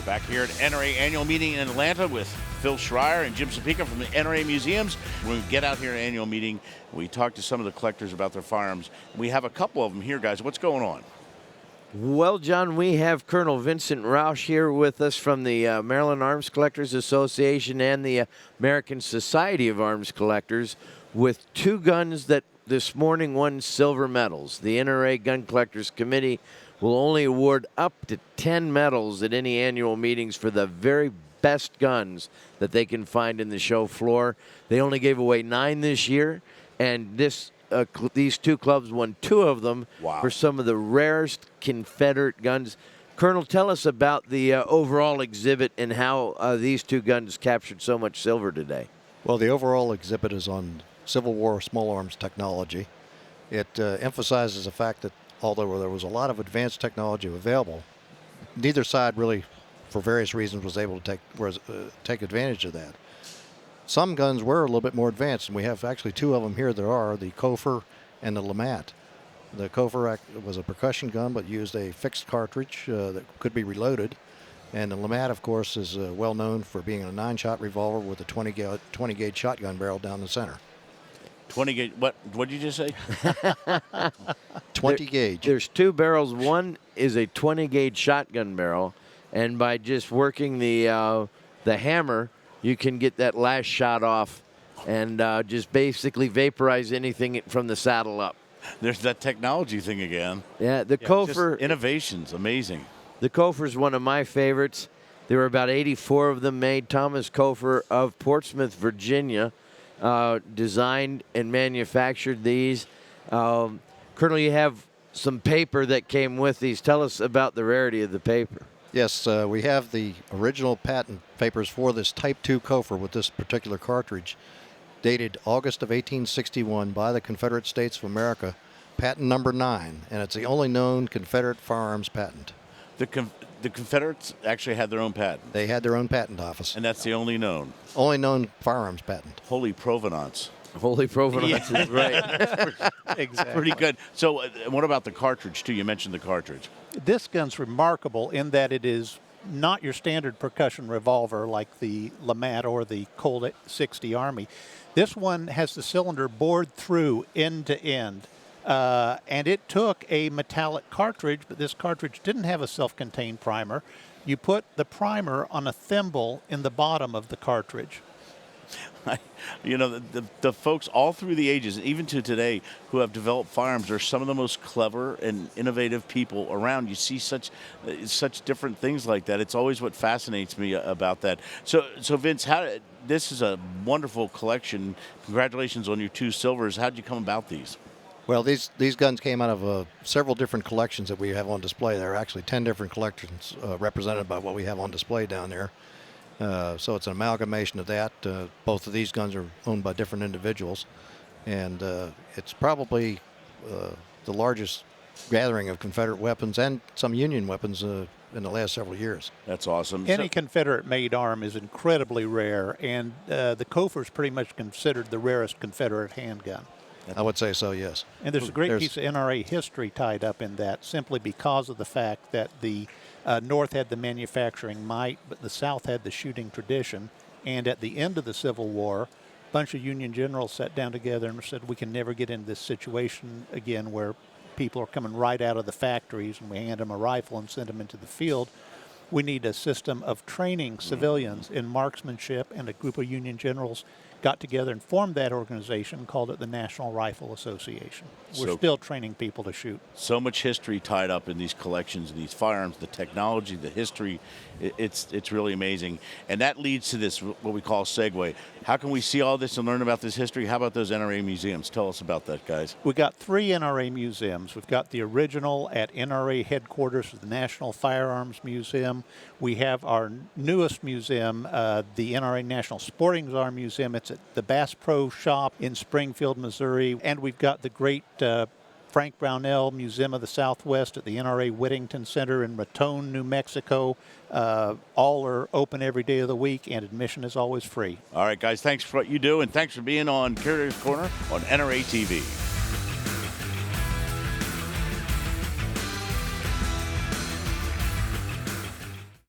Back here at NRA annual meeting in Atlanta with Phil Schreier and Jim Supica from the NRA Museums. When we get out here at annual meeting, we talk to some of the collectors about their firearms. We have a couple of them here, guys. What's going on? Well, John, we have Colonel Vincent Roush here with us from the Maryland Arms Collectors Association and the American Society of Arms Collectors with two guns that this morning won silver medals. The NRA Gun Collectors Committee will only award up to 10 medals at any annual meetings for the very best guns that they can find in the show floor. They only gave away 9 this year, and these two clubs won 2 of them. Wow. For some of the rarest Confederate guns. Colonel, tell us about the overall exhibit and how these two guns captured so much silver today. Well, the overall exhibit is on Civil War small arms technology. It emphasizes the fact that although there was a lot of advanced technology available, neither side really, for various reasons, was able to take advantage of that. Some guns were a little bit more advanced, and we have actually 2 of them here. There are the Cofer and the LeMat. The Cofer was a percussion gun, but used a fixed cartridge that could be reloaded. And the LeMat, of course, is well known for being a 9-shot revolver with a 20 gauge shotgun barrel down the center. 20 gauge. What did you just say? 20 gauge. There's 2 barrels. One is a 20 gauge shotgun barrel, and by just working the hammer, you can get that last shot off and just basically vaporize anything from the saddle up. There's that technology thing again. Yeah, the Cofer. Innovation's amazing. The Cofer is one of my favorites. There were about 84 of them made. Thomas Cofer of Portsmouth, Virginia, designed and manufactured these. Colonel, you have some paper that came with these. Tell us about the rarity of the paper. Yes, we have the original patent papers for this Type 2 Cofer with this particular cartridge, dated August of 1861 by the Confederate States of America, patent number 9, and it's the only known Confederate firearms patent. The Confederates actually had their own patent. They had their own patent office. And that's the only known. Only known firearms patent. Holy provenance. Holy provenance is right. Exactly. Pretty good. So what about the cartridge, too? You mentioned the cartridge. This gun's remarkable in that it is not your standard percussion revolver like the LeMat or the Colt 60 Army. This one has the cylinder bored through end to end. And it took a metallic cartridge, but this cartridge didn't have a self-contained primer. You put the primer on a thimble in the bottom of the cartridge. You know, the folks all through the ages, even to today, who have developed firearms are some of the most clever and innovative people around. You see such different things like that. It's always what fascinates me about that. So Vince, this is a wonderful collection. Congratulations on your 2 silvers. How did you come about these? Well, these guns came out of several different collections that we have on display. There are actually 10 different collections represented by what we have on display down there. So it's an amalgamation of that. Both of these guns are owned by different individuals, and it's probably the largest gathering of Confederate weapons and some Union weapons in the last several years. That's awesome. Any Confederate-made arm is incredibly rare, and the Cofer is pretty much considered the rarest Confederate handgun. I would say so, yes. And there's a great piece of NRA history tied up in that, simply because of the fact that the North had the manufacturing might, but the South had the shooting tradition. And at the end of the Civil War, a bunch of Union generals sat down together and said, we can never get into this situation again where people are coming right out of the factories and we hand them a rifle and send them into the field. We need a system of training civilians in marksmanship, and a group of Union generals got together and formed that organization, called it the National Rifle Association. We're still training people to shoot. So much history tied up in these collections, these firearms, the technology, the history. It's really amazing. And that leads to this, what we call segue. How can we see all this and learn about this history? How about those NRA museums? Tell us about that, guys. We've got 3 NRA museums. We've got the original at NRA headquarters, the National Firearms Museum. We have our newest museum, the NRA National Sporting Arms Museum. It's at the Bass Pro Shop in Springfield, Missouri. And we've got the great Frank Brownell Museum of the Southwest at the NRA Whittington Center in Raton, New Mexico. All are open every day of the week, and admission is always free. All right, guys, thanks for what you do, and thanks for being on Curator's Corner on NRA TV.